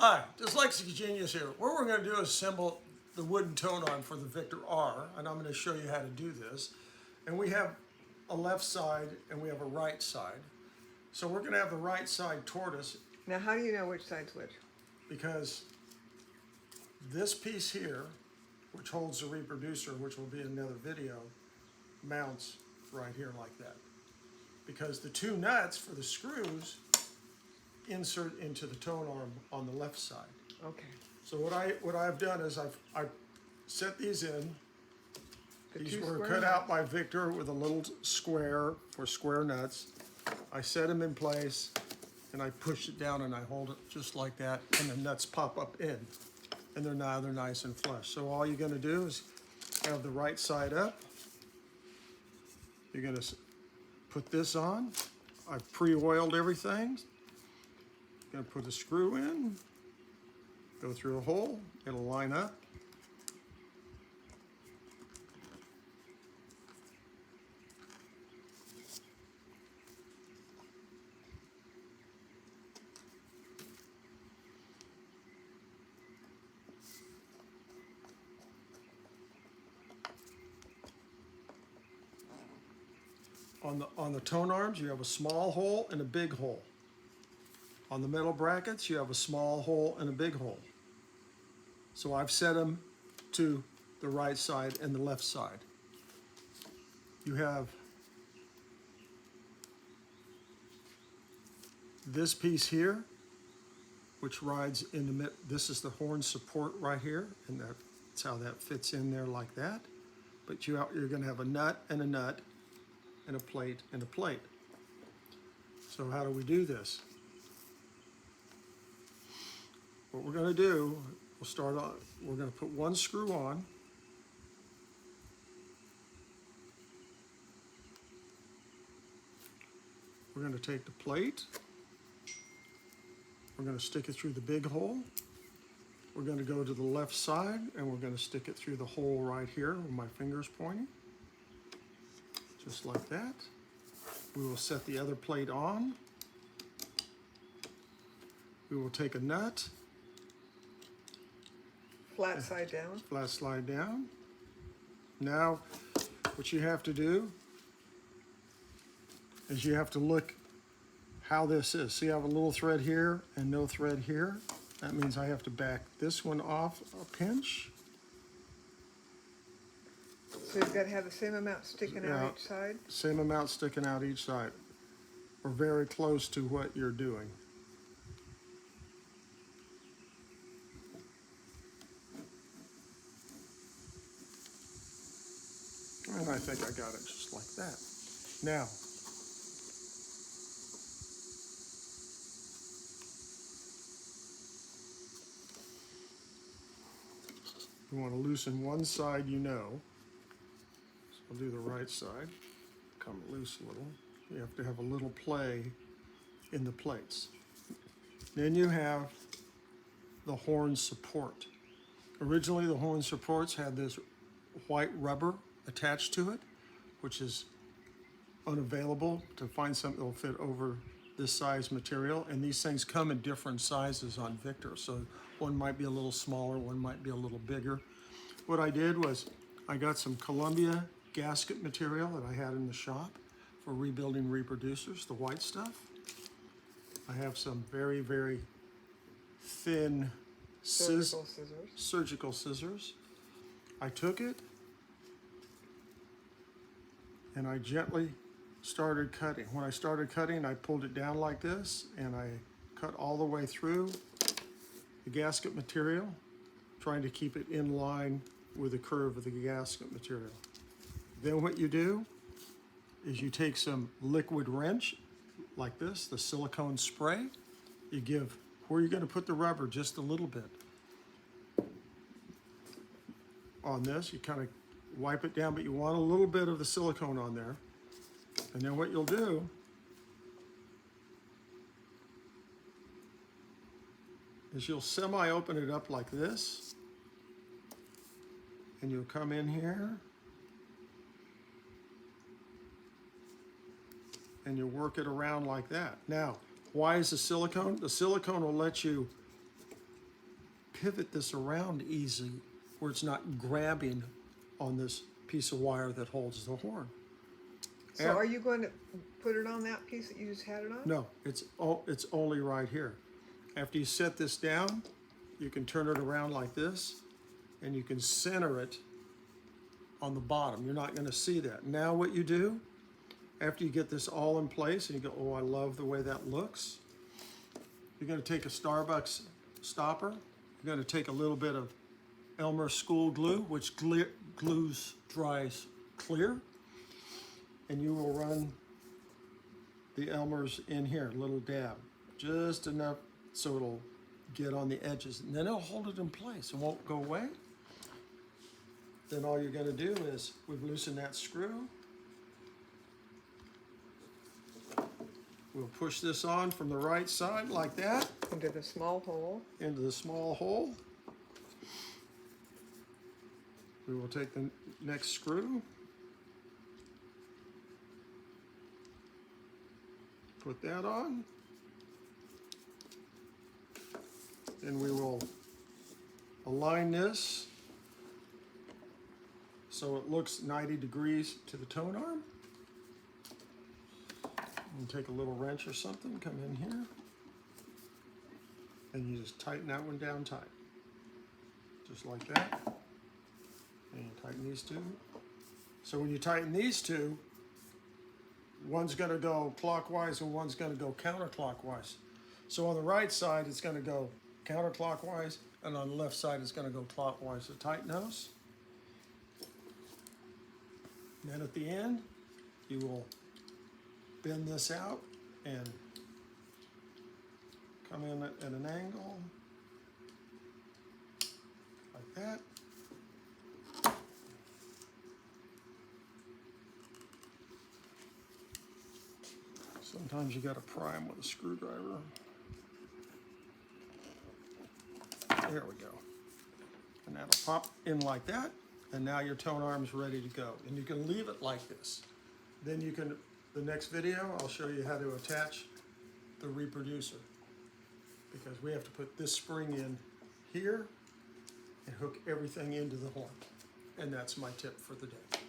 Hi, Dyslexic Genius here. What we're going to do is assemble the wooden tone arm for the Victor R, and I'm going to show you how to do this. And we have a left side and we have a right side. So we're going to have the right side toward us Now, how do you know which side's which? because this piece here, which holds the reproducer, which will be in another video, mounts right here like that. Because the two nuts for the screws insert into the tone arm on the left side. Okay. So what I've done is I've set these in. These were cut nuts. out by Victor with a little square for square nuts. I set them in place and I push it down and I hold it just like that, and the nuts pop up in, and they're nice and flush. So all you're going to do is have the right side up. You're going to put this on. I've pre-oiled everything. Going to put a screw in, go through a hole, it'll line up. On the tone arms, you have a small hole and a big hole. On the metal brackets, you have a small hole and a big hole. So I've set them to the right side and the left side. You have this piece here, which rides in the mid. This is the horn support right here, and that's how that fits in there like that. But you're going to have a nut and a plate and a plate. So how do we do this? What we're going to do, we'll start on, we're going to put one screw on. We're going to take the plate. We're going to stick it through the big hole. We're going to go to the left side and we're going to stick it through the hole right here where my finger's pointing. Just like that. We will set the other plate on. We will take a nut. Flat side down. Flat slide down. Now, what you have to do is you have to look how this is. See, I have a little thread here and no thread here. That means I have to back this one off a pinch. So you've got to have the same amount sticking out each side? Same amount sticking out each side. Or very close to what you're doing. And I think I got it just like that. Now, you want to loosen one side, you know. So I'll do the right side. Come loose a little. You have to have a little play in the plates. Then you have the horn support. Originally, the horn supports had this white rubber attached to it, which is unavailable to find something that will fit over this size material. And these things come in different sizes on Victor. So one might be a little smaller, one might be a little bigger. What I did was I got some Columbia gasket material that I had in the shop for rebuilding reproducers, the white stuff. I have some very, very thin surgical scissors. I took it and I gently started cutting. When I started cutting, I pulled it down like this and I cut all the way through the gasket material, trying to keep it in line with the curve of the gasket material. Then what you do is you take some liquid wrench like this, the silicone spray. You give where you're going to put the rubber just a little bit. On this, you kind of wipe it down, but you want a little bit of the silicone on there. And then what you'll do is you'll semi-open it up like this, and you'll come in here, and you work it around like that. Now, why is the silicone? The silicone will let you pivot this around easy where it's not grabbing on this piece of wire that holds the horn. So are you going to put it on that piece that you just had it on? No, it's only right here. After you set this down, you can turn it around like this, and you can center it on the bottom. You're not going to see that. Now what you do, after you get this all in place, and you go, oh, I love the way that looks, you're going to take a Starbucks stopper. You're going to take a little bit of Elmer school glue, which dries clear, and you will run the Elmer's in here, a little dab, just enough so it'll get on the edges, and then it'll hold it in place. It won't go away. Then all you're going to do is, we've loosened that screw. We'll push this on from the right side like that. Into the small hole. Into the small hole. We will take the next screw. Put that on. And we will align this so it looks 90 degrees to the tone arm. And take a little wrench or something, come in here, and you just tighten that one down tight. Just like that. And you tighten these two. So when you tighten these two, one's going to go clockwise and one's going to go counterclockwise. So on the right side, it's going to go counterclockwise, and on the left side, it's going to go clockwise. So tighten those. And then at the end, you will bend this out and come in at an angle like that. Sometimes you got to pry them with a screwdriver. There we go. And that'll pop in like that. And now your tone arm's ready to go. And you can leave it like this. Then you can, the next video, I'll show you how to attach the reproducer. Because we have to put this spring in here and hook everything into the horn. And that's my tip for the day.